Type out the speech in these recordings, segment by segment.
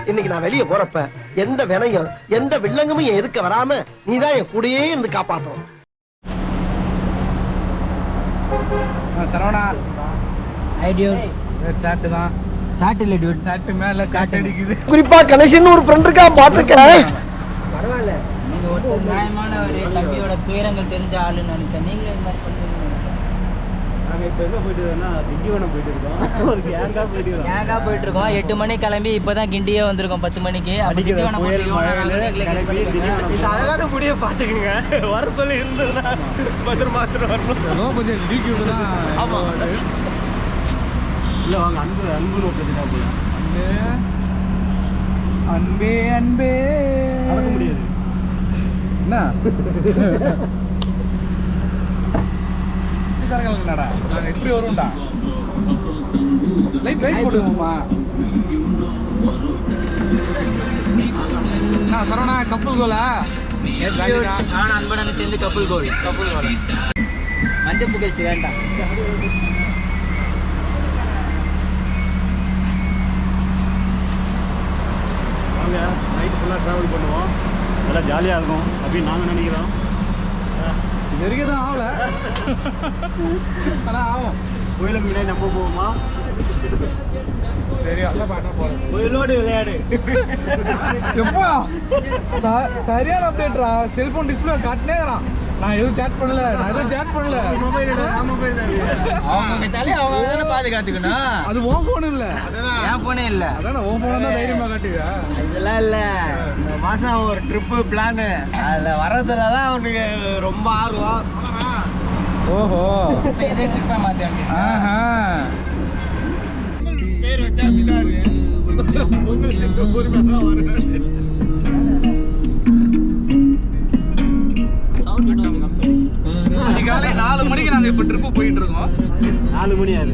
இன்னைக்கு நான் வெளியே போறப்ப எந்த வினையும் எந்த வில்லங்கமும் என் எதுக்க வராம நீதான் என் கூடயே இருந்து காப்பாத்தணும். சரவணா சாட்டு தான். சாட் இல்ல டியூட், சாட்டு மேல சாட்டு அடிக்குது. குறிப்பா கணேசன் ஒரு ஃப்ரெண்ட் இருக்கா பாத்துக்க. பரவாயில்ல, நீங்க ஒரு நியாயமான ஒரு தம்பியோட துயரங்கள் தெரிஞ்ச ஆளுன்னு நினைச்சேன். நீங்களும் இந்த மாதிரி பண்ணுவீங்க. நாங்கள் இப்போ எங்கே போயிட்டு இருக்கோம்னா திண்டிவனம் போயிட்டு இருக்கோம். ஒரு கேங்காக போயிட்டு இருக்கோம். 8 மணிக்கு கிளம்பி இப்போதான் கிண்டியே வந்திருக்கோம் 10 மணிக்கு. அழகான முடிய பார்த்துக்குங்க. வர சொல்லி இருந்ததுன்னா பத்திரமா வரணும். ஆமாம் இல்லை வாங்க அன்பு நோக்கத்துக்காக போகலாம். அன்பே அன்பே நடக்க முடியாது என்ன தரங்களா நாங்கள் எப்படி வருவோம்டா. லைட் போடுவோம்மா. சரவணா கப்பல் கோலா நான் அன்புடன் சேர்ந்து கப்பல் கோல் மஞ்சள் புகழ்ச்சி வேண்டாம். வாங்க நைட்டு ஃபுல்லாக ட்ராவல் பண்ணுவோம். நல்லா ஜாலியாக இருக்கும் அப்படின்னு நாங்கள் நினைக்கிறோம். இது வரைக்கும் தான் ஆகல, ஆனால் ஆகும். கோயிலுக்கு முன்னாடி நம்ம போவோமா? கோயிலோடு விளையாடு. எப்போ சரியான அப்டேட்ரா. Cellphone display காட்டினேறான். நான் எதுவும் சேட் பண்ணல. அவங்க தலையை அவங்க தானே பாதுகாத்துக்கணும். அது உன் போன் இல்லை, என் போனே இல்லை. அதான் உன் போன தான் தைரியமாக காட்டுங்க. இதெல்லாம் இல்லை, இந்த மாதம் ஒரு ட்ரிப்பு பிளானு. அதில் வர்றதுல தான் அவனுக்கு ரொம்ப ஆர்வம். ஓஹோ, இதே ட்ரிப்பாக மாற்றி பேர் வச்சா அப்படிதான் உங்களுக்கு பொறுமையாக வரும். அதிகாலை 4 மணிக்கு நாங்கள் இப்போ ட்ரிப்பு போயிட்டு இருக்கோம். 4 மணி ஆகுது.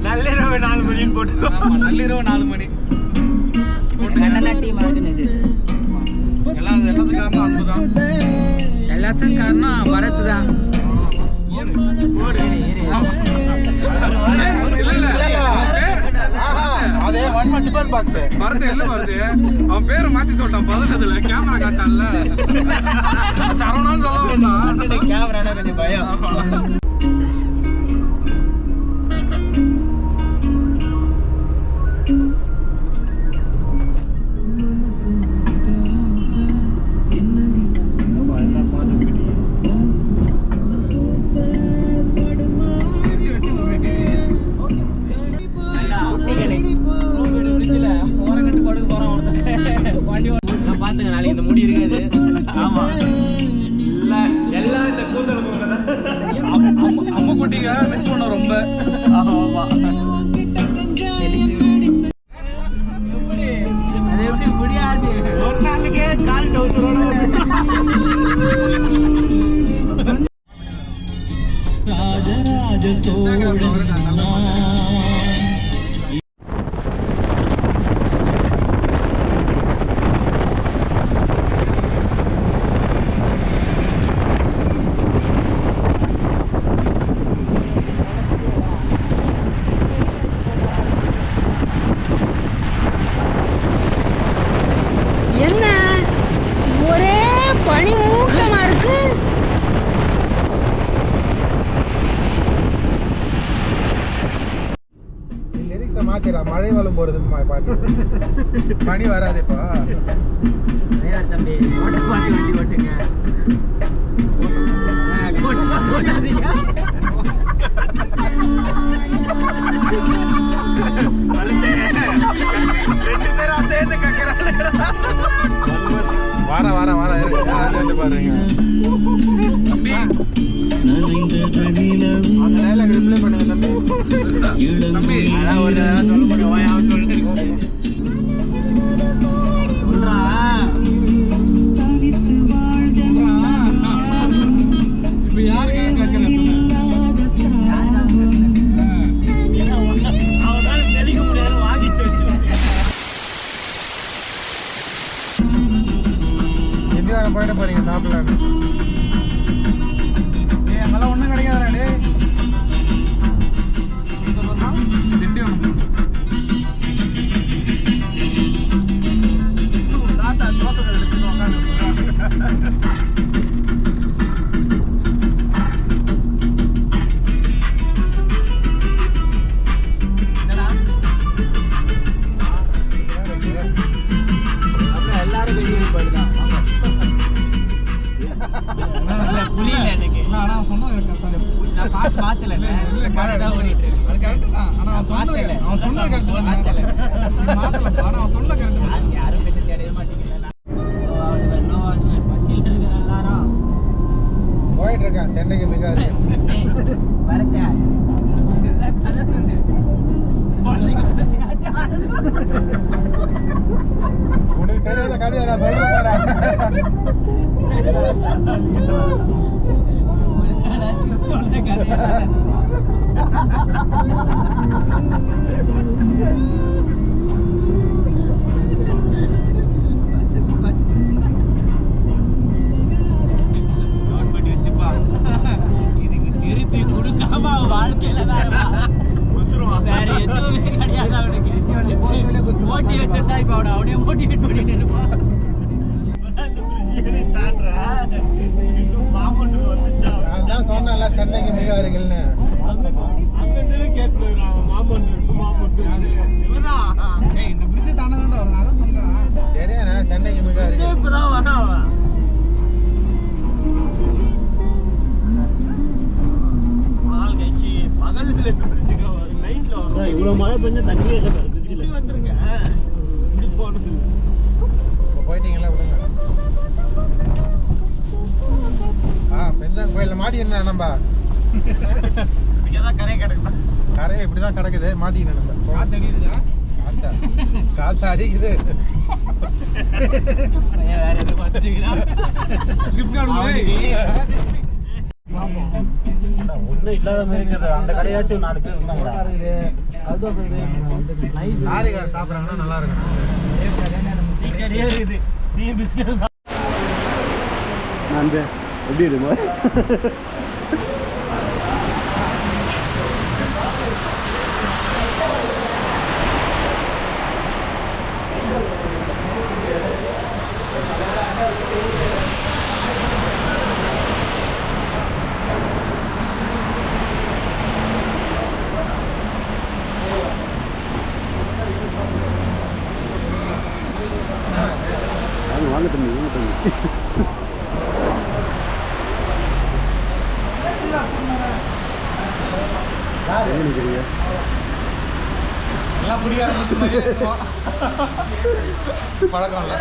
நள்ளிரவு 4 மணின்னு போட்டுருக்கோம். நள்ளிரவு 4 மணி டீம் ஆர்கனைசேஷன். எல்லாத்துக்கும் காரணம் அன்பு தான். எல்லாத்துக்கும் காரணம் வரது தான். அவன் பேரை மாத்தி சொல்லிட்டான் பதட்டத்துல. கேமரா காட்டான்ல, சரவணான்னு சொல்ல வேண்டாம். கேமரா கொஞ்சம் பயம். பாத்துங்க, நாளைக்கு இந்த முடி இருக்காது. ஆமா, எல்லாம் இந்த கூந்தல் அம்மா குட்டிங்க மிஸ் பண்ண ரொம்ப. அது எப்படி முடியாது. ஒரு நாளுக்கே கால் டவுசரோட ராஜராஜ சோழன். என்ன ஒரே பனி மூட்டமா இருக்கு. லிரிக்ஸை மாத்திரா. மழை வளம் போறது பாட்டு, பனி வராதேப்பா. தம்பி ஓட்டு பாட்டு வண்டி ஓட்டுங்க. ஓட்டு பாட்டு ஓட்டாதீங்க. வார இருக்கு பாருங்க. அந்த டைலாக் ரிப்ளை பண்ணுங்க தம்பி. இப்ப யாருக்காக கேட்கிறேன் சொல்லு. அவனால தெளிக்க முடியாது, வாங்கிட்டு வச்சு. எந்த போயிட போறீங்க சாப்பிடலான்னு? அங்கெல்லாம் ஒன்றும் கிடைக்காதா டே. திண்டிவனம் புரியல எனக்கு. ஆனா அவன் சொன்னது கரெக்ட் நான் பார்த்தல இல்ல தான் ஓடிட்டு இருக்கு. அது கரெக்ட் தான் ஆனா அவன் சொன்னது கரெக்ட் மாத்தல. மாத்தல ஆனா அவன் சொன்னது கரெக்ட் யாரும் பெற்று தேடவே மாட்டீங்கல்ல. நோவாது பசியில் இருக்கிற எல்லாரும் போயிட்டு இருக்கான் சென்னைக்கு மிக அருகில். வரதே இதெல்லாம் கதை சொல்லு. குழந்தைங்க பசியாச்சு உனக்கு தெரியாத கதையை நான் சொல்ல போறேன். ஒரு நாளாச்சு குழந்தை கதை இதுக்கு திருப்பி கொடுக்காம வாழ்க்கையில வேற எதுவுமே கிடையாது அவனுக்கு. ஓட்டி வச்சிருந்தா இப்ப அவனை அப்படியே மோட்டிவேட் பண்ணிட்டு இருப்பான். நான் தான் சொன்னேன்ல சென்னைக்கு மிக அருகில்னு. இந்த பிரிட்ஜ் தானே வரும் நான் தான் சொல்றேன் சரியாண்ணா சென்னைக்கு மிக அருகில். இப்பதான் வரான் நாள் கழிச்சு பகலத்துல இந்த பிரிட்ஜுக்கு நைட்ல வரும். இவ்வளவு மழை பெஞ்சா தண்ணியே இல்லை பிரிட்ஜில் வந்துருங்க. இப்படி போனது இப்போ போயிட்டீங்களா விடுங்க. பெஞ்சாங்க கோயிலில் மாடி என்ன நம்ம இங்கதான் கரை கிடக்குதான். கரையை இப்படி தான் கிடக்குது மாட்டின்னு நம்ம காத்து அடிக்குதா காற்று அடிக்குது. வேற எதுவும் பார்த்துருக்கிறான். ஸ்கிரிப்ட் கார்டு ஒன்றும் இல்லாத மாதிரி இருக்குது. அந்த கடையாச்சும் 4 பேர் இருந்தாங்களா? லாரிக்காரர் சாப்பிட்றாங்கன்னா நல்லா இருக்கும். டீ கடையே இருக்குது. டீ பிஸ்கட் நான் எப்படி இருக்குமா? வாங்க தம்பி வாங்க தம்பி. என்ன நினைக்கிறீங்க? எல்லாம் புரிய பழக்கம் இல்லை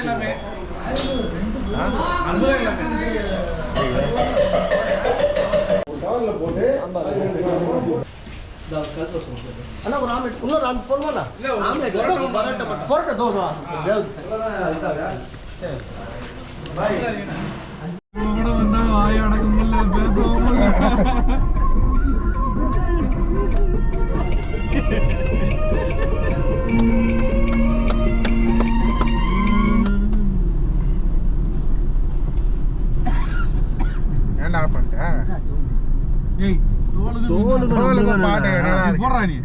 எல்லாமே அனுபவம் எல்லாமே அண்ணா ஒரு ஆம்லெட் இன்னொரு ஆம்லெட் போடுவாண்ணா. ஆம்லெட் பரோட்டா தோணுவா கூட வந்தா வாய் அடக்க முடியல பேசவும் முடியல. ஏன்டா ஆஃப் பண்ணிட்டேன்? ஏய் தோலுக்கு பாட்டு என்னடா இருக்கு? போடுறா நீ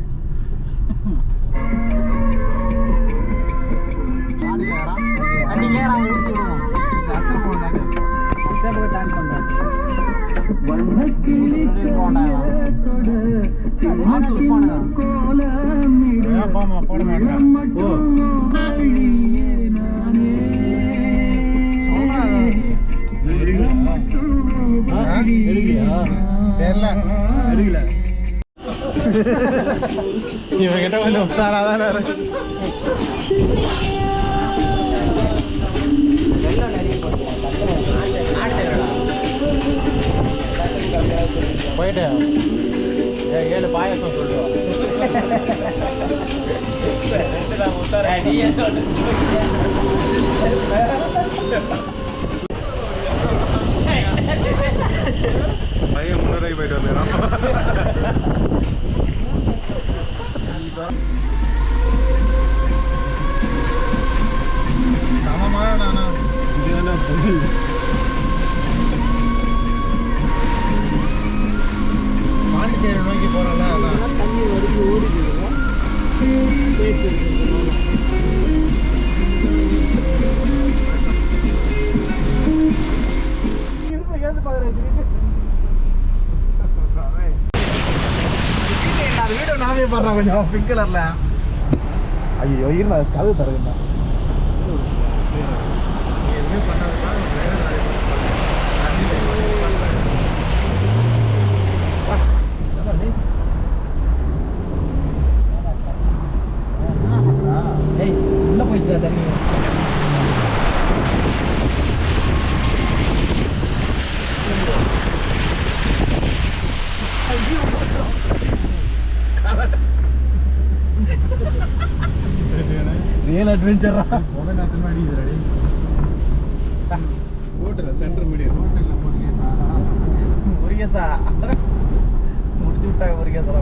அச்சல் போடுறாங்க ஏன் போமா போட மாட்டேன். தெரியல இவங்கிட்ட கொஞ்சம் உத்தாராதான் இருக்கு. போயிட்டு 7 பாயசம் சொல்லுவான். பையன் 3 ரூபாய்க்கு போயிட்டு வந்துடுறான். சமமான நானா பாண்டிச்சேரி நோக்கி போறோம்ல அதான் தண்ணி வரைக்கும் ஓடிக்குது. வீடியோ நாமே பாடுறேன் கொஞ்சம் பிங்க் கலர்ல. ஐயோ இருந்தேன் கதவு தருதுண்ணா. எதுவுமே பண்ணாதுன்னா ரியல் அட்வென்ச்சரா முதல்ல அது மாதிரி ரெடி ஹோட்டல் சென்டர் மீடியம் ஹோட்டல்ல போறீங்க முருகேசா முடிச்சு விட்டாங்க முருகேசா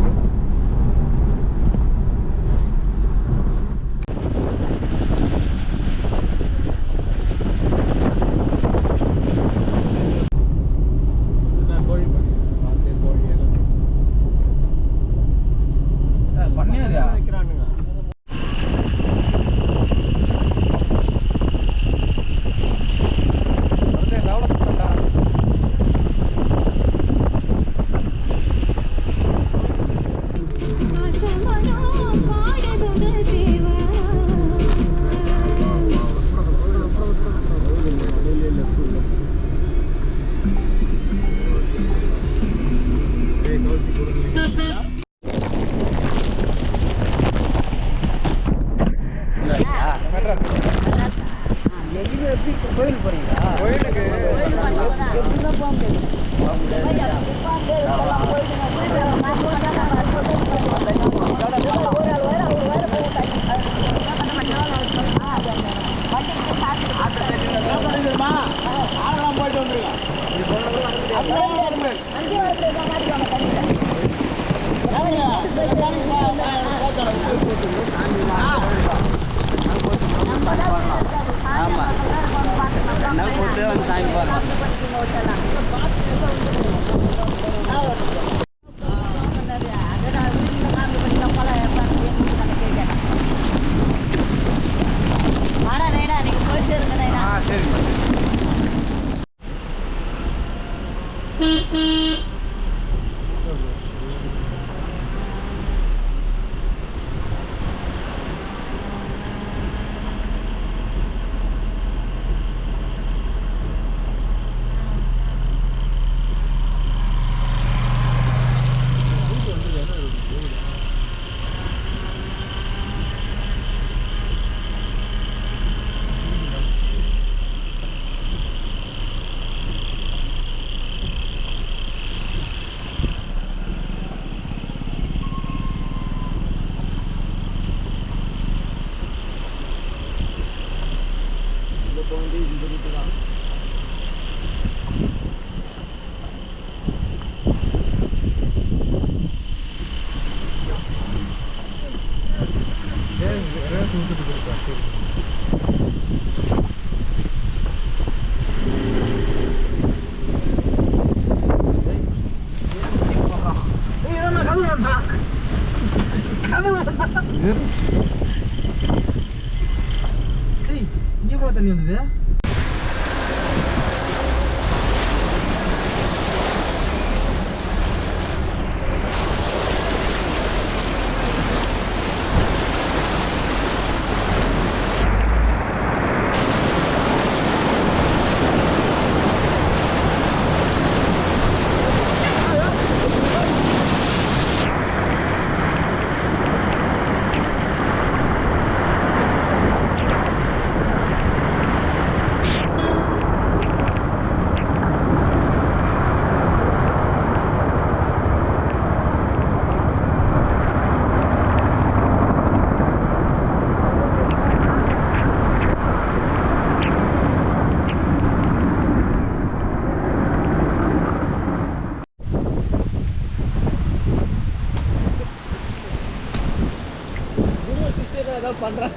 கோழி பண்ணி வார்த்தையில் கோழி எல்லாம் பண்ணியாதா வைக்கிறானுங்க தவளை சுத்தண்டா கோயில் போறீங்களா? கோயிலுக்கு போயிட்டு வந்துருங்க ஆமா என்ன போட்டு வந்து சாமி பார்க்கலாம் இங்கே போக தண்ணி வந்தது பண்றேன்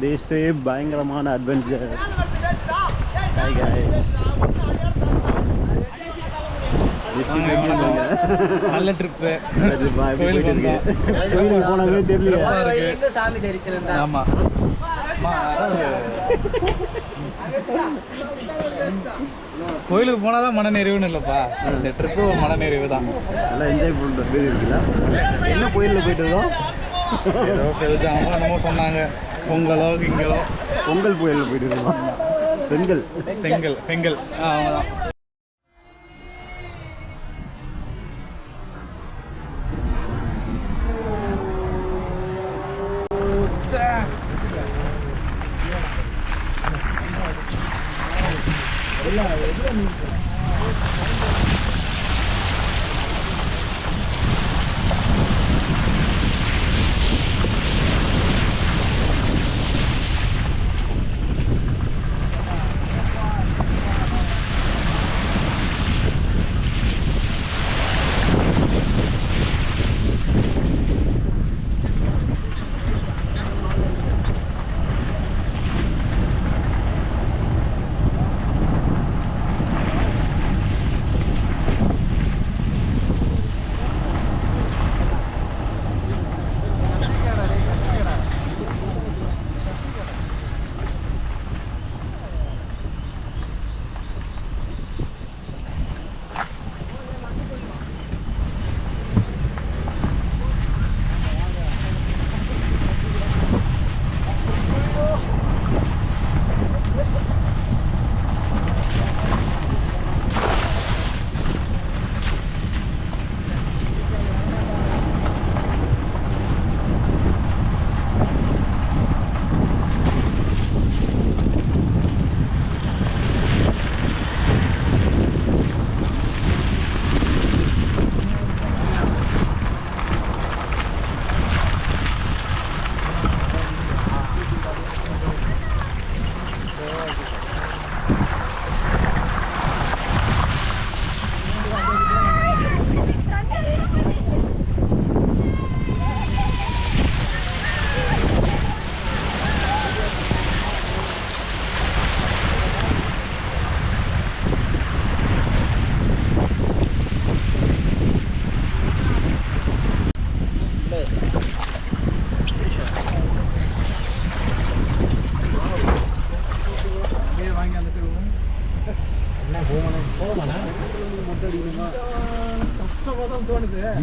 This trip பயங்கரமான adventure. Hi guys. This trip எப்படி போங்க? நல்ல ட்ரிப். கோயிலுக்கு போனவே தெரியல. எங்க சாமி தரிசனம் தான். ஆமா. கோயிலுக்கு போனாதான் மன நிறைவுன்னு இல்லப்பா, இந்த ட்ரிப்பு ஒரு மன நிறைவு தான். நல்லா என்ஜாய் பண்ணுற பேர் இருக்குல்ல. என்ன கோயிலில் போயிட்டு இருக்கோம்? ஏதோ பெருஜாமோ என்னமோ சொன்னாங்க, பொங்கலோ கிங்கலோ. பொங்கல் கோயிலில் போயிட்டு இருக்கோம். பெண்கள் பெண்கள் பெண்கள் அவங்கதான்.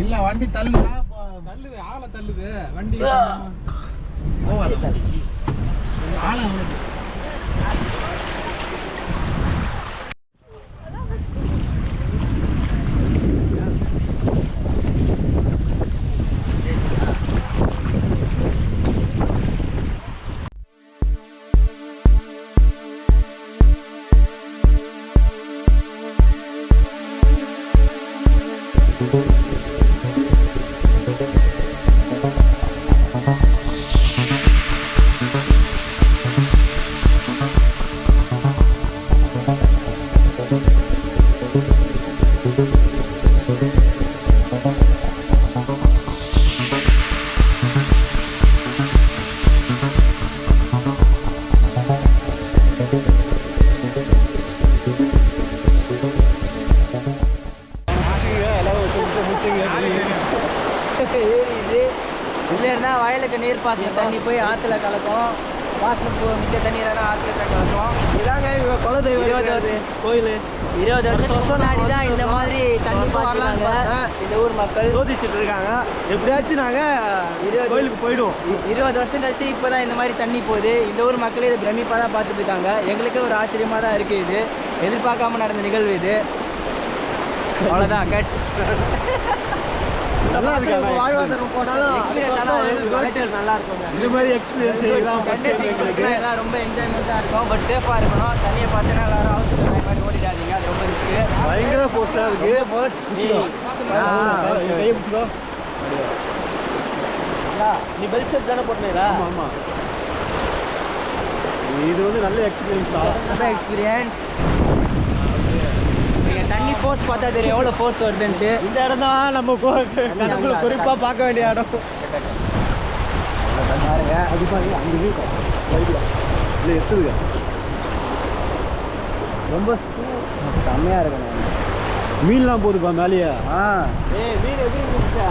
இல்ல வண்டி தள்ளுதா தள்ளுது, ஆளை தள்ளுது வண்டி. ஆள இல்லைன்னா வயலுக்கு நீர் பாசன தண்ணி போய் ஆற்றுல கலக்கும். பாத்ரூம் மிச்ச தண்ணி தானே ஆற்றுல கட்ட வந்தோம். இதாங்க இவங்க குலதெய்வம் 20 வருஷம் கோயில் 20 வருஷத்துக்கு முன்னாடி தான் இந்த மாதிரி தண்ணி பார்த்துருக்காங்க இந்த ஊர் மக்கள். சோதிச்சுட்டு இருக்காங்க. எப்படியாச்சும் நாங்க கோயிலுக்கு போயிடுவோம். 20 வருஷம் கழிச்சு இப்போ தான் இந்த மாதிரி தண்ணி போகுது. இந்த ஊர் மக்களே இதை பிரமிப்பாக தான் பார்த்துட்டு இருக்காங்க. எங்களுக்கே ஒரு ஆச்சரியமாக தான் இருக்குது. இது எதிர்பார்க்காம நடந்த நிகழ்வு இது. அவ்வளோதான் கட். நல்லா இருக்கு. வாழ்வாதாரம் போனாலும் நல்லா இருக்கும். இந்த மாதிரி எக்ஸ்பீரியன்ஸ் செய்யலாம். எல்லாம் ரொம்ப என்ஜாய்மெண்ட்டாக இருக்கும். பட் சேஃபாக இருக்கணும். தண்ணியை பார்த்தீங்கன்னா எல்லாரும் ஹவுஸ் மாதிரி ஓடிட்டாதீங்க. அது ரொம்ப ரிஸ்க்கு. பயங்கர போர்ஸாக இருக்கு. கையை பிடிச்சிக்கோ. நீ பெல்ட் ஷர்ட் தானே போட்டீங்களா? ஆமாம். இது வந்து நல்ல எக்ஸ்பீரியன்ஸ் தான். நல்ல எக்ஸ்பீரியன்ஸ். நீங்கள் தண்ணி ஃபோர்ஸ் பார்த்தா தெரியும் எவ்வளோ ஃபோர்ஸ் வருதுன்ட்டு. இந்த இடம் தான் நம்ம கணக்குள்ள குறிப்பாக பார்க்க வேண்டிய இடம். பாருங்க அது பாருங்க அங்கே இல்லை எத்துதுங்க. ரொம்ப செம்மையாக இருக்கணும். மீன்லாம் போகுதுப்பா மேலேயே. மீன் எப்படி இருந்துச்சா?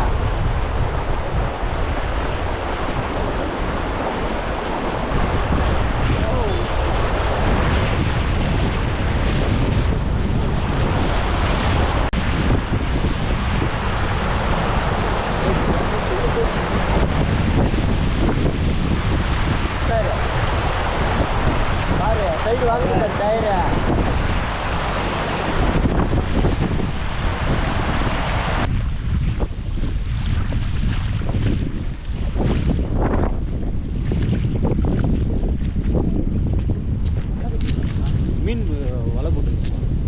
பாரு சைடு வாங்க டயரு. மீன் வலை போட்டு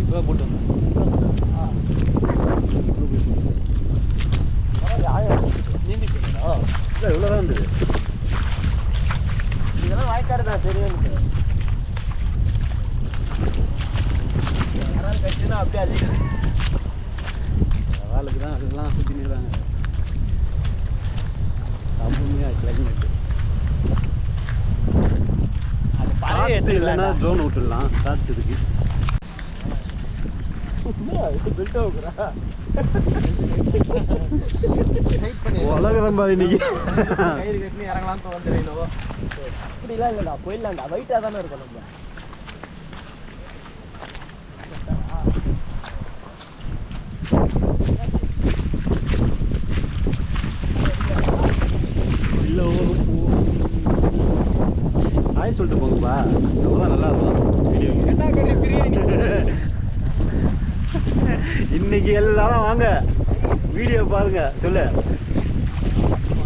இப்போ தான் போட்டு வந்தேன். இல்லை இவ்வளோ தான் இருந்தது. இதெல்லாம் வாய்க்காடு தான் தெரியும். யாராவது கட்சினா அப்படியே அதிகம். சவாலுக்கு தான் அதெல்லாம் சுற்றி நிற்கிறாங்க. செம்மையாக கிளைமேட்டு. காற்று இல்லைன்னா ட்ரோன் விட்டுடலாம். காற்றுக்கு உலகதான் பாது இன்னைக்கு. கயிறு கட்டி இறங்கலாம்னு தோணுது. அப்படிலாம் இல்லைடா, போயிடலாம்டா. வெயிட்டாக தானே இருக்கும். நம்ம இல்லை ஹாய் சொல்லிட்டு போங்கப்பா. அப்போதான் நல்லா இருக்கும் வீடியோ. என்ன கறி பிரியாணி? இன்னைக்கு எல்லாரும் வாங்க வீடியோ பாருங்க. சொல்லு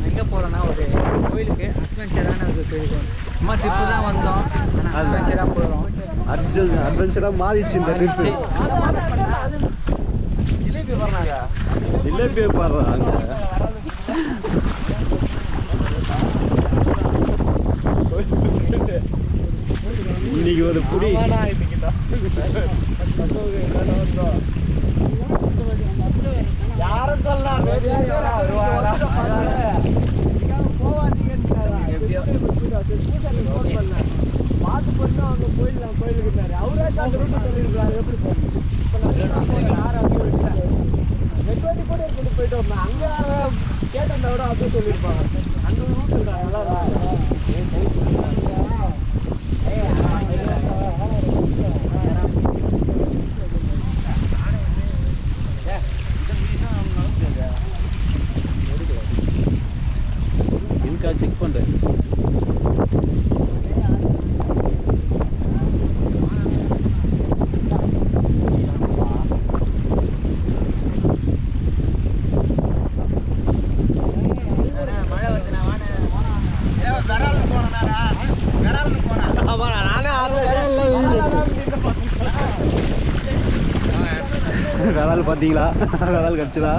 எங்கே போகிறோன்னா ஒரு கோயிலுக்கு அட்வென்ச்சரான ஒரு கோயிலுக்கு சும்மா ட்ரிப்பு தான் வந்தோம். ஆனால் அட்வென்ச்சராக போகிறோம். அட்வென்ச்சராக மாறிச்சு இந்த ட்ரிப்பு. ஜிலேபி வர்றாங்க. ஜிலேபியை பாடுறாங்க. இன்னைக்கு ஒரு புடி யாரும் சொல்லலாம் பார்த்து பண்ணு. அவங்க போயிடலாம் கோயிலுக்கு. அவரே அந்த ரூட்டு சொல்லியிருக்காரு. எப்படி நெட்வொர்க் கூட எடுத்துட்டு போயிட்டு வரணும். அங்கே கேட்டதை விட அப்படியே சொல்லியிருப்பாங்க. அந்த ரூட்டு இருக்கா செக் பண்ணுறேன். விரால் பார்த்தீங்களா? விரால் கிடச்சதா?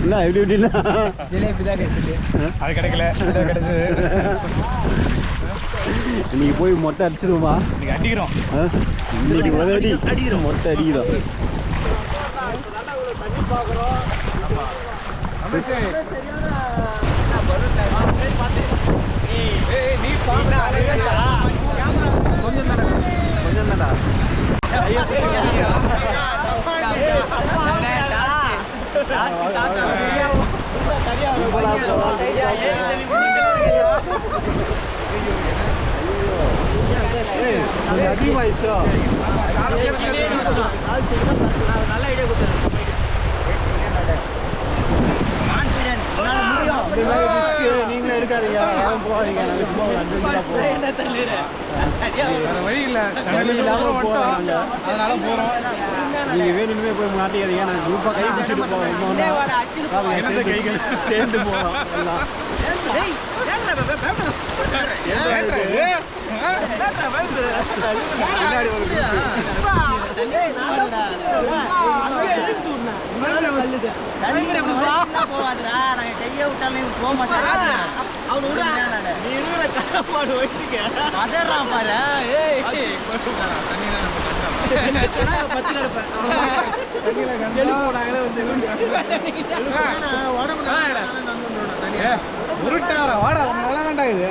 என்ன எப்படி எப்படின்னா ஜிலேபி தான் கிடைச்சிது. அது கிடைக்கல, இது கிடைச்சது. இன்னைக்கு போய் மொட்டை அடிச்சிடுவோமா? இன்னைக்கு அடிக்கிறோம். இன்னைக்கு ஒரு அடி அடிக்கிறோம். மொட்டை அடிக்கிறோம். கொஞ்சம் தானடா. சரியா அதிகமாயிடுச்சோ நல்ல ஐடியா கொடுத்தது நீங்களும் எடுக்காதீங்க யாரும் போகாதீங்க நாங்கள் சும்மா ஒரு அட்வென்ச்சராக வேற வழி இல்ல வழி இல்லாம போறோம் அதனால போறோம். நீங்க வேணுமே போய் மாட்டிக்காதீங்க நாங்கள் குரூப்பாக கை பிடிச்சிட்டு போவோம் கைகள் சேர்ந்து போகிறோம் எல்லாம் பின்னாடி ஒரு போவாதுடா நாங்க கையை விட்டாலும் போக மாட்டேன் அதர்றான் பாரு உருட்டார வாடா நல்லா தான்டா இது.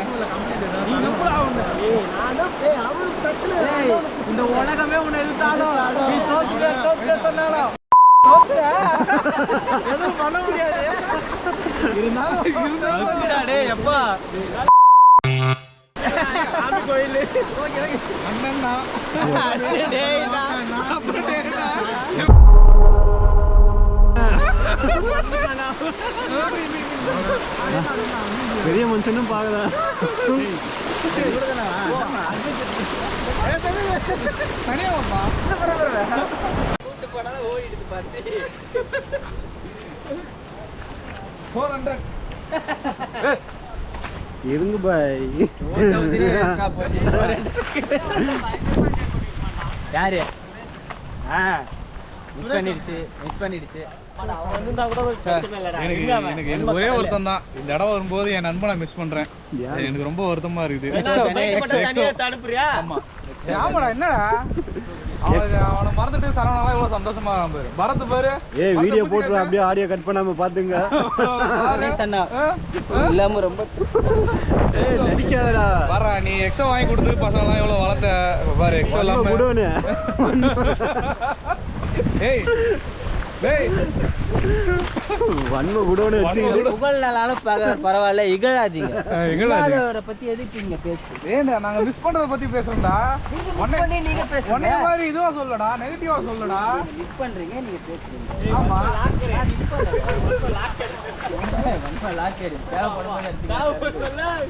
இந்த உலகமே உன்னை எதிர்த்தாலும் நீ தோற்க சொன்னாலும் எதுவும் பண்ண முடியாது இருந்தாலும் எப்பா கோயில் அண்ணன் தான். அப்புறம் டேய்டா. பெரிய மனுஷனும் பார்க்கல தனியா வாப்பா. கூட்டு போனாலும் ஓடிடுது பார்த்து 400. இருங்க பாய் யாரு மிஸ் பண்ணிடுச்சு எனக்கு ஒரே வருத்தம் தான். இந்த இடம் வரும்போது என் நண்பனை மிஸ் பண்றேன். எனக்கு ரொம்ப வருத்தமா இருக்குது. ஆமா ஆமாடா என்னடா அவனை மறந்துட்டு சரவணா எவ்வளவு சந்தோஷமா பாரு. பரத் பாரு ஏய் வீடியோ போட்டு அப்படியே ஆடியோ கட் பண்ணாம பாத்துங்க இல்லாம ரொம்ப ஏய் நடிக்காதடா வர்றா நீ எக்ஸோ வாங்கி கொடுத்து பசங்க எல்லாம் எவ்வளவு வளர்த்த பாரு. எக்ஸோ இல்லாம குடோனு ஏய் டேய் வன்ம குடோனு வச்சுக்கிட்டு புகழ்னாலும் பரவாயில்ல இகழாதீங்க. இகழாதீங்க. அவரை பத்தி எதுக்கு இங்க பேசு ஏண்டா நாங்க மிஸ் பண்றத பத்தி பேசுறோம்டா. நீங்க பேசுங்க உன்னை மாதிரி இதுவா சொல்லடா, நெகட்டிவா சொல்லடா. மிஸ் பண்றீங்க நீங்க பேசுறீங்க. ஆமா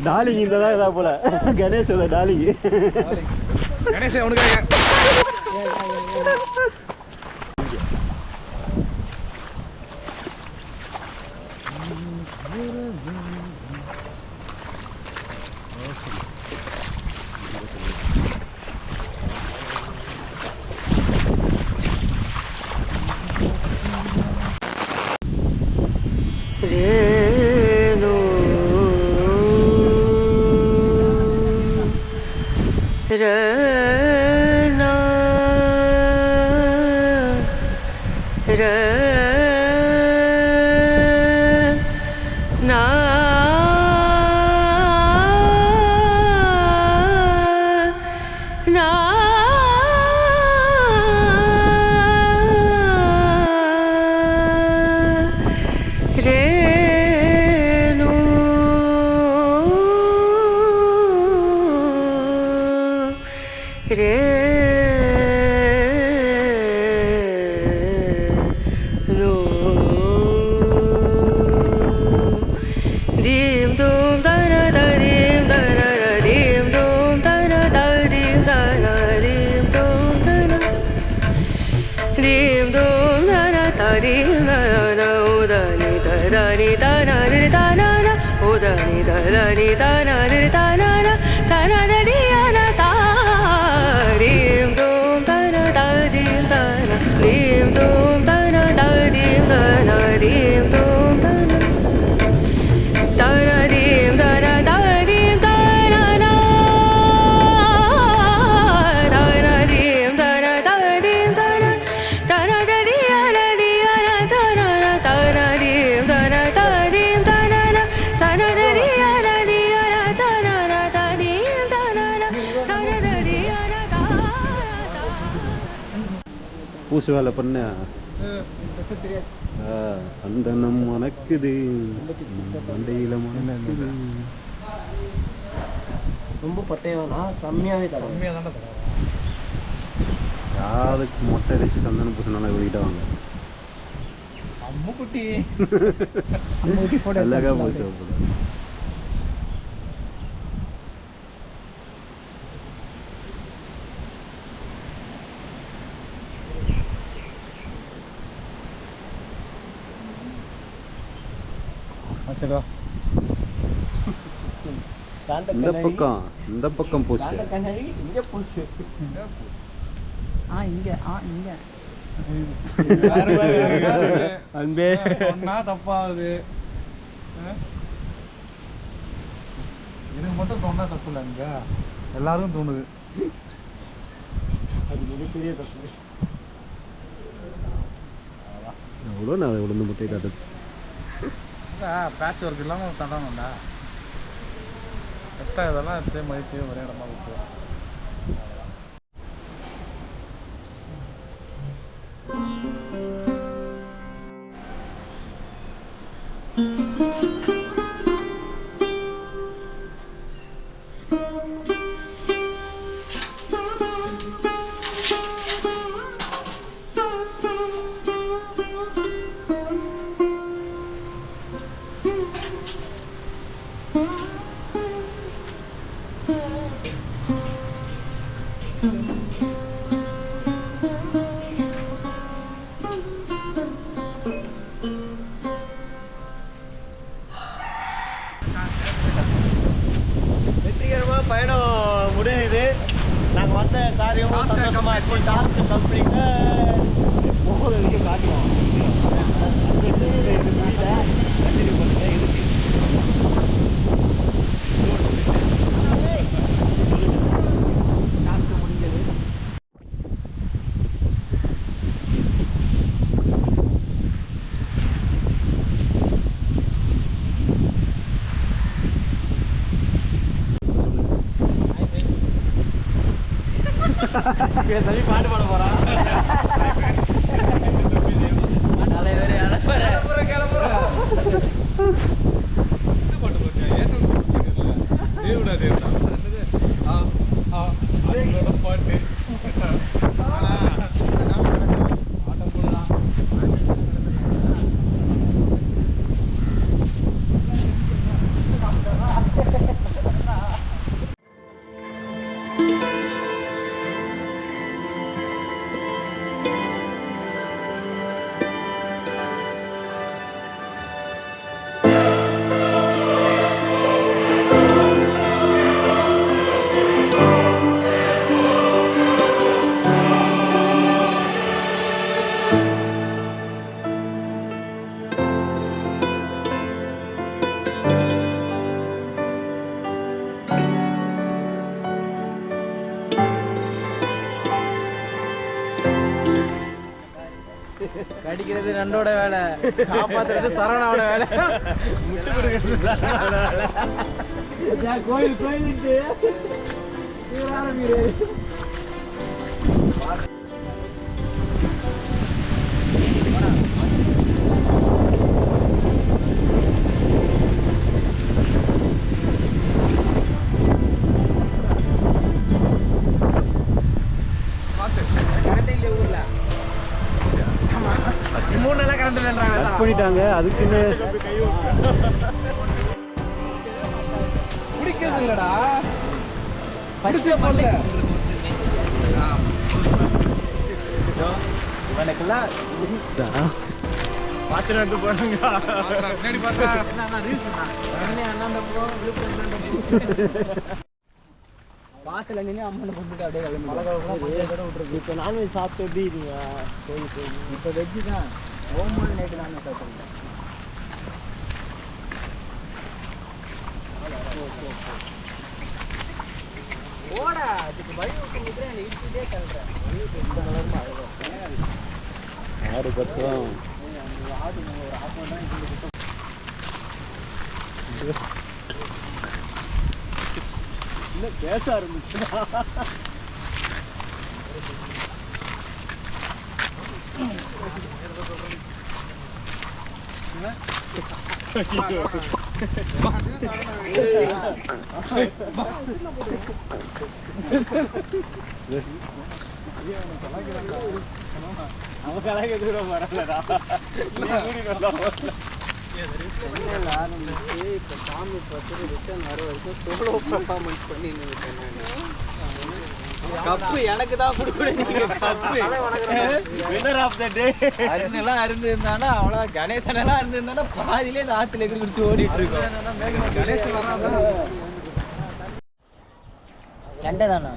டாலிங் இந்த தான் இதா போல கணேஷோட டாலிங் கணேசே உனக்கு பூசு வேலை பண்ண சந்தனம் மணக்குது மண்டையில மணக்குது. ரொம்ப பட்டையா கம்மியாவே தரும். கம்மியா தானே தரும். காதுக்கு மொட்டை அடிச்சு சந்தனம் பூசினாலும் இவர்கிட்ட வாங்க. அம்முக்குட்டி அழகா பூசி வைப்பது. சரிவா இந்த பக்கம் பூசு. அன்பே சொன்னா தப்பாகுது. எனக்கு மட்டும் சொன்னா தப்பு இல்லை, இங்க எல்லாருக்கும் தோணுது. அது மிகப்பெரிய தப்பு. எவ்வளோ நான் விழுந்து முட்டை காட்டுது. பேட்ச் ஒர்க் இல்லாமல் தண்டணும்டா. எக்ஸ்ட்ரா இதெல்லாம் எடுத்து மதிச்சு ஒரே இடமா விட்டு. வெற்றிகரமாக பயணம் முடியுது. நாங்கள் வந்த காரியமும் சந்தோஷமா இருக்கு. Task complete. ஒவ்வொரு விஷயம் காட்டுவோம். கண்டினியூ பண்ணுங்க. இருக்கு டாஸ்க் முடிஞ்சது. தம்பி பாட்டு பாட போறான். கடிக்கிறது நண்டோட வேலை, காப்பாத்துறது சரவணாவோட வேலை, முட்டு கொடுக்கிறது கோயில் கோயிலுக்கு பண்ணிட்டாங்க. அதுக்குன்னு பிடிக்கிறது இல்லடா, படிச்ச பண்ணல இவனுக்கெல்லாம் பாத்திரம் வந்து போறாங்க. முன்னாடி பார்த்தா வாசல் நின்று அம்மனை கும்பிட்டு அப்படியே கிளம்பி. இப்போ நான்வெஜ் சாப்பிட்டு எப்படி இருக்கீங்க? கோயிலுக்கு இப்போ வெஜ்ஜு தான். ஓம்போது நைட்டு நான் சாப்பிட்றேன். ஓடா அதுக்கு வழி விட்டு அந்த இடிச்சுட்டே தள்ளுறேன். ஆறு பக்கம் ஆடு ஒரு ஆஃப் தான் இல்லை பேச ஆரம்பிச்சுன்னா அவன் கலாய்க்க தூரம் வரலடா இப்போ சாமி பார்த்துட்டு ரிட்டர்ன் வர வரைக்கும் சோலோ பர்ஃபார்மன்ஸ் பண்ணின்னு இருக்கேன் நான். கப்பு எனக்கு தான் கொடுக்கணும் நீங்க கப்பு. வின்னர் ஆஃப் த டே. அருணெல்லாம் இருந்திருந்தானா அவ்வளோ கணேசனெல்லாம் இருந்திருந்தானா பாதியிலே இந்த ஆற்றுல எகிரி குடிச்சு ஓடிட்டு இருக்கோம். கணேசன் வராதா? கெண்டை தானா?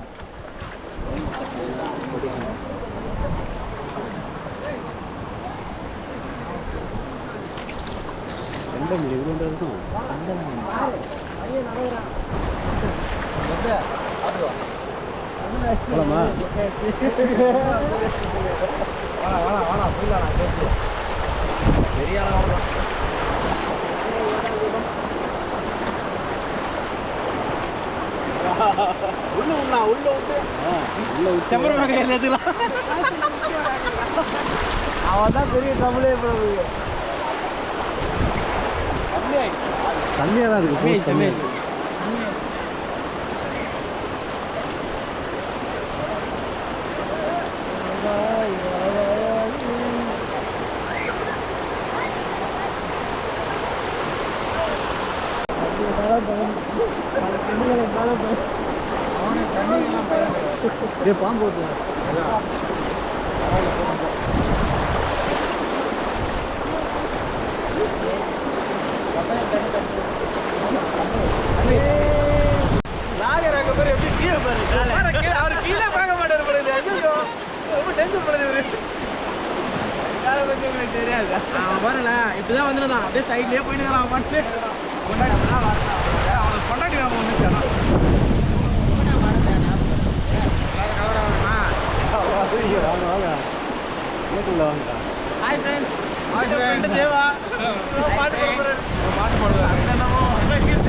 எந்த மீன் இவ்வளோ இருக்கும் போலாமா? அவன் தான் பெரிய தமிழே தண்ணியாக தான் இருக்கு போஸ்ட் தண்ணி. பாம்பு அவர் கீழே பார்க்க மாட்டாரு போல இது. ஐயோ, ரொம்ப டென்ஷன் பண்ணுது இவரு. தெரியாது அவன் பாருல இப்படிதான் வந்துருந்தான், அப்படியே சைட்லயே போயிட்டு அவன் பாட்டு கொண்டாடி அவனுக்கு கொண்டாடி நாம ஒன்று சேரலாம். Hi friends. தேவா பாட்டு பாடுறாரு. பாட்டு பாடுவார்.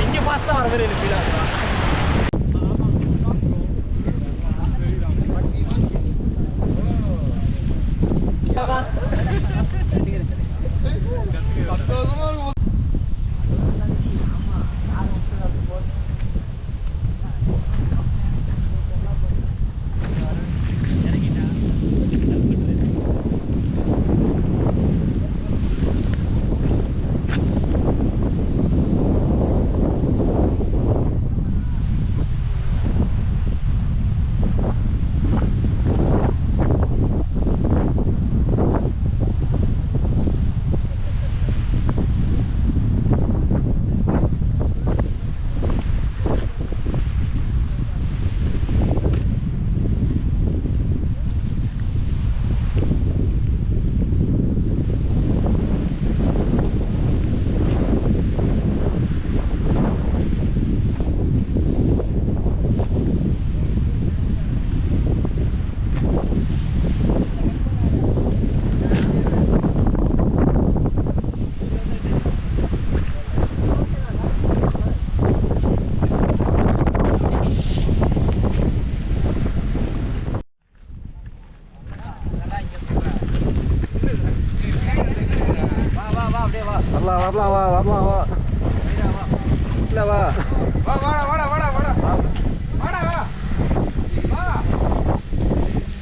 இங்கே பாஸ்தா வர மாதிரி இருக்கு ஃபீல் ஆகுது. வரலாம் வா வரலாம் வா இல்லை வா வாடா வாடா வாடா வாடா வாடா வா வா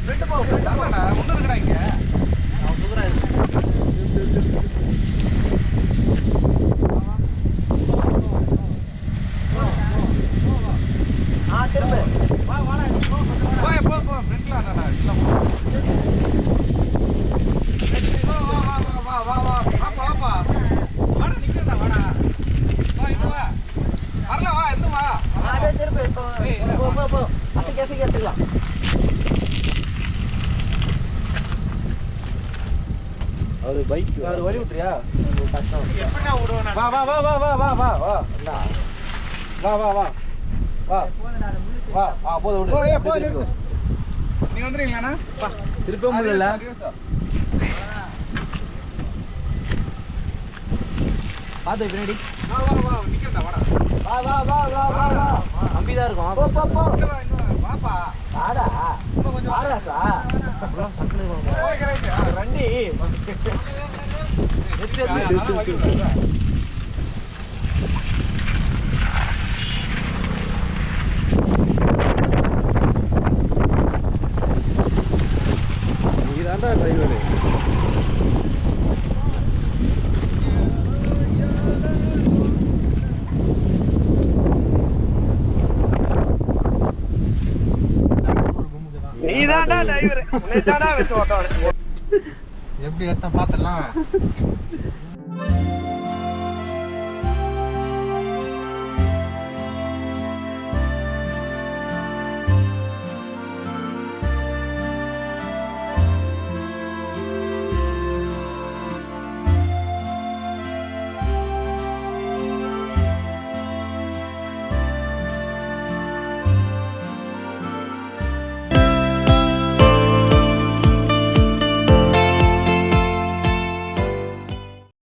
ரெண்டு போ வாடா முன்ன இருக்கடா இங்க நான் சுகரா திரும்ப வா வாடா போ போ ஃப்ரெண்ட்ல அண்ணா இல்ல வா வா வா வா வா வாடா நிக்கிறடா வாடா வா இங்க வா வரல வா எந்த வா அப்படியே திரும்ப போ போ போ அசைக்க அசைக்க எடுத்துக்கலாம். அது பைக் அது வழி விட்டுறியா கஷ்டம். எப்படின்னா விடுவேன் வா வா வா வா வா வா வா வா வா வா வா வா வா வா போது விடு ஏய் போது நீ வந்துறீங்களாண்ணா வா திருப்ப முடியல. பார்த்து பின்னாடி வா வா வா நிக்கிறடா வாடா வா வா வா வா வா வா நம்பிதான் இருக்கும். போ போ போ இங்க வா வாப்பா வாடா வாடா சார். போய் கரெக்ட் வண்டி தான்டா டிரைவர், உன்னை தான்டா வச்சு ஓட்ட எப்படி எடுத்த பார்த்தலாம்